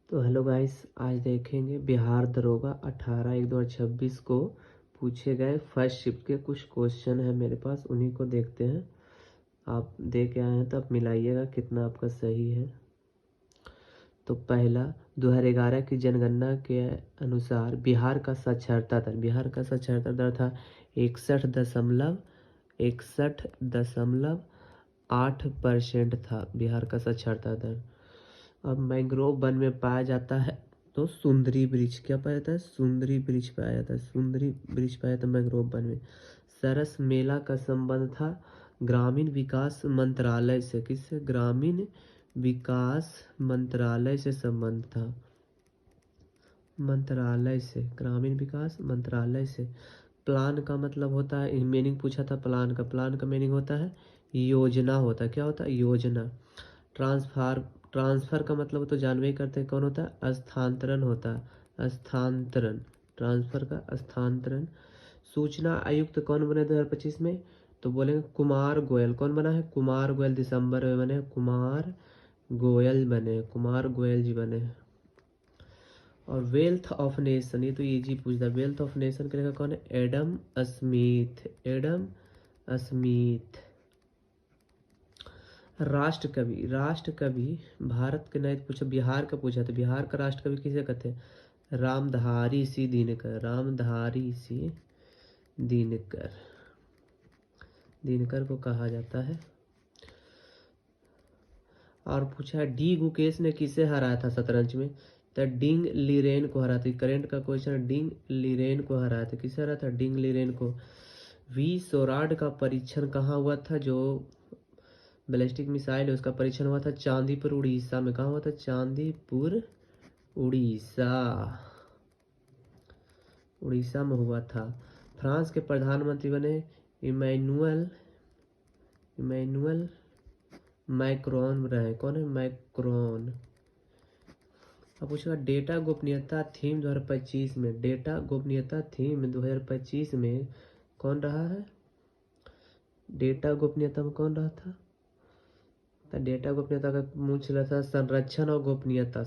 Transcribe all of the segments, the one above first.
तो hello guys, आज देखेंगे बिहार दरोगा 18/1/2026 को पूछे गए फर्स्ट शिफ्ट के कुछ क्वेश्चन है मेरे पास, उन्हीं को देखते हैं। आप दे के आए हैं तो आप मिलाइएगा कितना आपका सही है। तो पहला, 2011 की जनगणना के अनुसार बिहार का साक्षरता दर था 61.8% था बिहार का साक्षरता दर। अब मैंग्रोव वन में पाया जाता है तो सुंदरी वृक्ष क्या पाया जाता है? सुंदरी वृक्ष पाया जाता है। सुंदरी वृक्ष पाया जाता है मैंग्रोव वन में। सरस मेला का संबंध था ग्रामीण विकास मंत्रालय से। किससे? ग्रामीण विकास मंत्रालय से संबंध था। मंत्रालय से, ग्रामीण विकास मंत्रालय से। प्लान का मतलब होता है, मीनिंग पूछा था प्लान का मीनिंग होता है योजना होता है। क्या होता है? योजना। ट्रांसफर का मतलब तो जानवे ही करते हैं कौन होता है? स्थानांतरण होता है। स्थानांतरण, ट्रांसफर का स्थानांतरण। सूचना आयुक्त कौन बने 2025 में? तो बोलेंगे कुमार गोयल। कौन बना है? कुमार गोयल। दिसंबर में बने कुमार गोयल जी बने। और वेल्थ ऑफ नेशन, ये तो इजी पूछता है। वेल्थ ऑफ नेशन के कौन है? Adam Smith. राष्ट्र कवि भारत के नहीं पूछा, बिहार का पूछा था। बिहार का राष्ट्र कवि किसे कहते हैं? रामधारी सिंह दिनकर को कहा जाता है। और पूछा डी गुकेश ने किसे हराया था शतरंज में? तो डिंग लीरेन को हराया था। करंट का क्वेश्चन, डिंग लीरेन को हराया था। किसे हराया था? डिंग लीरेन को। वी सोराड का परीक्षण कहाँ हुआ था? जो बैलिस्टिक मिसाइल है उसका परीक्षण हुआ था चांदीपुर उड़ीसा में। कहाँ हुआ था? चांदीपुर उड़ीसा में हुआ था। फ्रांस के प्रधानमंत्री बने इमैनुअल मैक्रोन रहे। कौन है? मैक्रोन। अब पूछेगा डेटा गोपनीयता थीम 2025 में। डेटा गोपनीयता थीम 2025 में कौन रहा है? डेटा गोपनीयता में कौन रहा था? तो डेटा गोपनीयता का मूल था संरक्षण और गोपनीयता।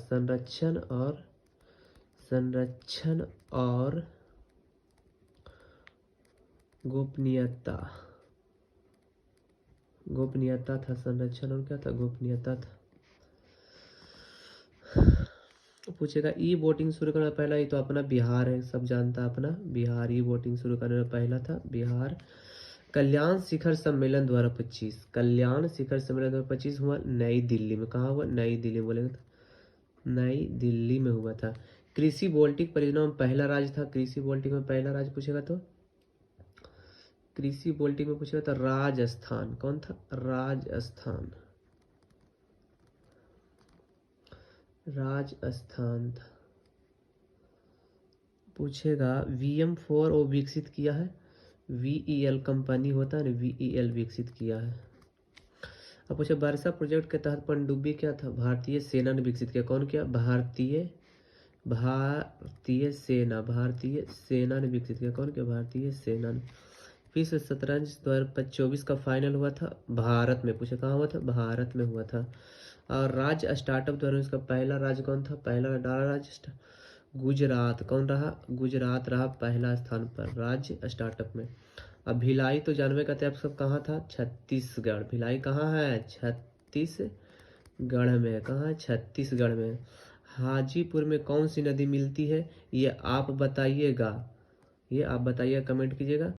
गोपनीयता था। संरक्षण और क्या था? गोपनीयता था। पूछेगा ई वोटिंग शुरू करने पहला, ये तो अपना बिहार है, सब जानता है अपना बिहार। ई वोटिंग शुरू करने में पहला था बिहार। कल्याण शिखर सम्मेलन 2025 हुआ नई दिल्ली में। कहाँ हुआ? नई दिल्ली में। बोलेंगे तो नई दिल्ली में हुआ था। कृषि वोल्टिक परियोजना में पहला राज्य था। कृषि वोल्टिक में पहला राज्य पूछेगा तो कृषि वोल्टिक में पूछेगा तो राजस्थान। कौन था? राजस्थान था। पूछेगा VM4 वो विकसित किया है? VEL कंपनी होता है ना, VEL विकसित किया है। अब पूछे वर्षा प्रोजेक्ट के तहत पनडुब्बी क्या था? भारतीय सेना ने विकसित किया। कौन किया? भारतीय सेना ने विकसित किया। कौन किया? भारतीय सेना ने। विश्व शतरंज 2024 का फाइनल हुआ था भारत में। पूछे कहाँ हुआ था? भारत में हुआ था। और राज्य स्टार्टअप द्वारा इसका पहला राज्य कौन था? पहला राज्य गुजरात। कौन रहा? गुजरात रहा पहला स्थान पर राज्य स्टार्टअप में। अब भिलाई तो जानवे कहते हैं आप सब, कहाँ था? छत्तीसगढ़। भिलाई कहाँ है? छत्तीसगढ़ में। कहाँ है? छत्तीसगढ़ में। हाजीपुर में कौन सी नदी मिलती है? ये आप बताइएगा, कमेंट कीजिएगा।